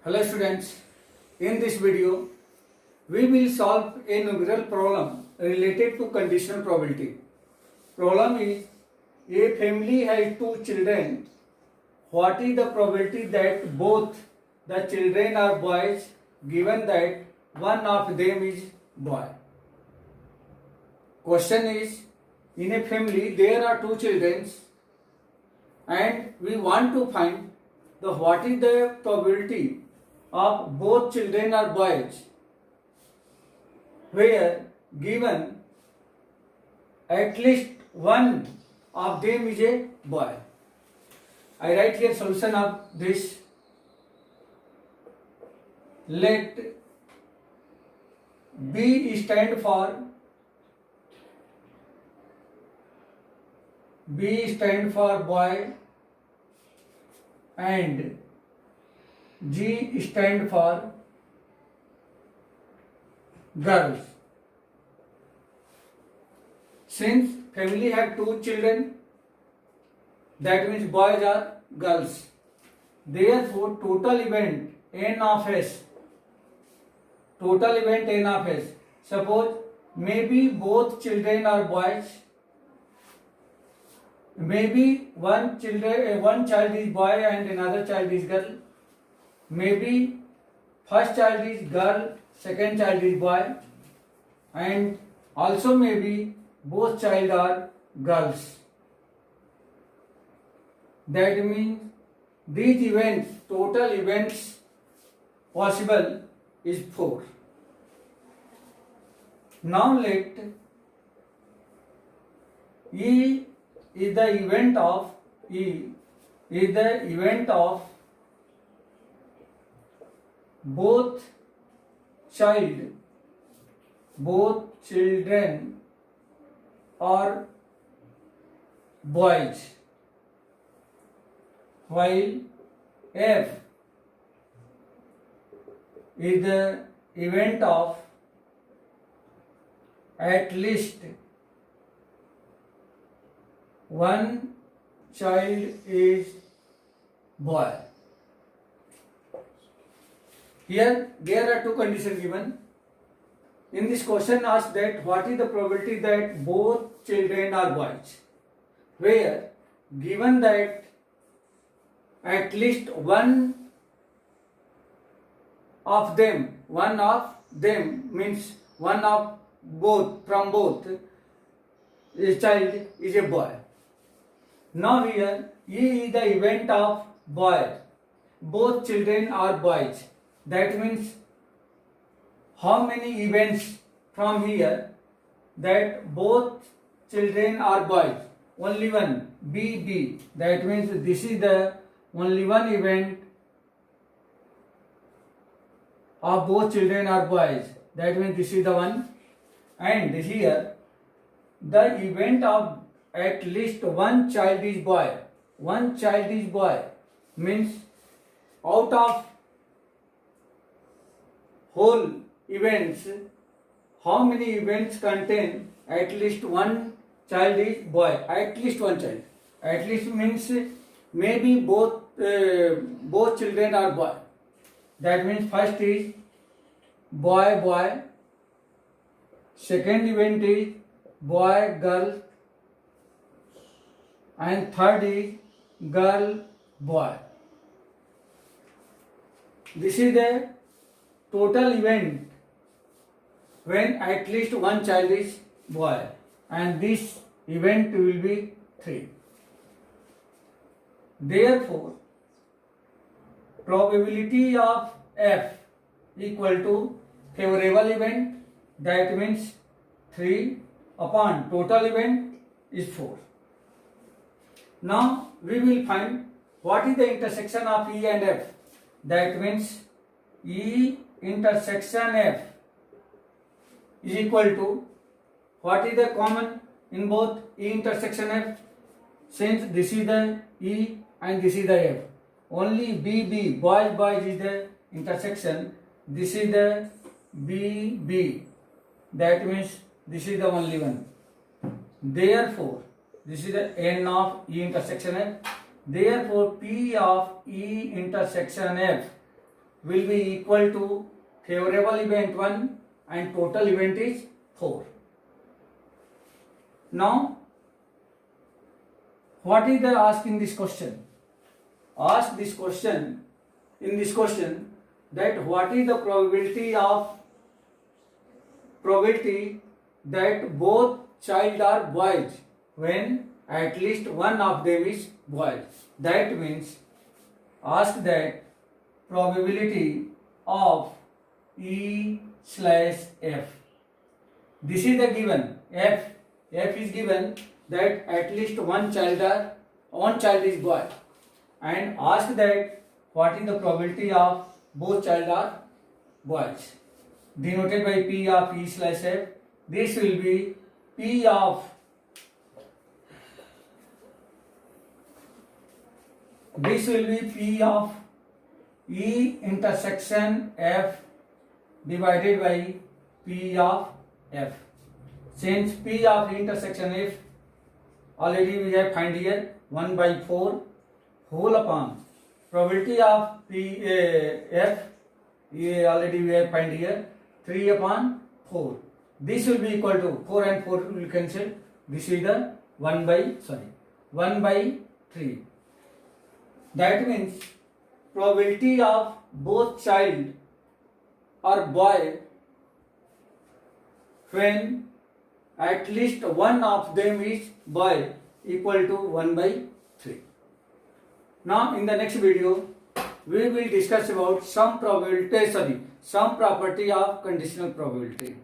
Hello students, in this video we will solve a numerical problem related to conditional probability. Problem is a family has two children. What is the probability that both the children are boys given that one of them is boy? Question is, in a family there are two children and we want to find what is the probability of both children are boys, where given at least one of them is a boy. I write here solution of this. Let B stand for boy and G stand for girls. Since family have two children, that means boys are girls. Therefore, total event N of S. Suppose maybe both children are boys. Maybe one child is boy and another child is girl. Maybe first child is girl, second child is boy, and also maybe both child are girls. That means these events, total events possible is 4. Now let E is the event of both children are boys, while F is the event of at least one child is boy. Here there are two conditions given. In this question asked that what is the probability that both children are boys, where given that at least one of them means one of both, from both child is a boy. Now here E is the event of boy. Both children are boys. That means how many events from here that both children are boys? Only one. B. That means this is the only one event of both children are boys. That means this is the one. And here the event of at least one child is boy. One child is boy means out of whole events, how many events contain at least one child is boy? At least one child. At least means maybe both children are boy. That means first is boy. Second event is boy, girl, and third is girl, boy. This is the total event when at least one child is boy, and this event will be 3. Therefore, probability of F equal to favorable event, that means 3 upon total event is 4. Now we will find what is the intersection of E and F. That means E intersection F is equal to, what is the common in both E intersection F? Since this is the E and this is the F, only B, boys is the intersection. This is the B. That means this is the only one. Therefore, this is the N of E intersection F. Therefore, P of E intersection F will be equal to favorable event 1 and total event is 4. Now, what is the ask in this question? Ask this question, in this question, that what is the probability that both child are boys when at least one of them is boy. That means ask that probability of E/F. This is the given F. F is given that at least one child is boy, and ask that what is the probability of both child are boys, denoted by P of E/F. This will be P of E intersection F divided by P of F. Since P of E intersection F already we have find here 1 by 4 whole upon probability of P F already we have find here 3 upon 4. This will be equal to 4 and 4 will cancel. This is the 1 by 3. That means probability of both child or boy when at least one of them is boy equal to 1 by 3. Now in the next video we will discuss about some property of conditional probability.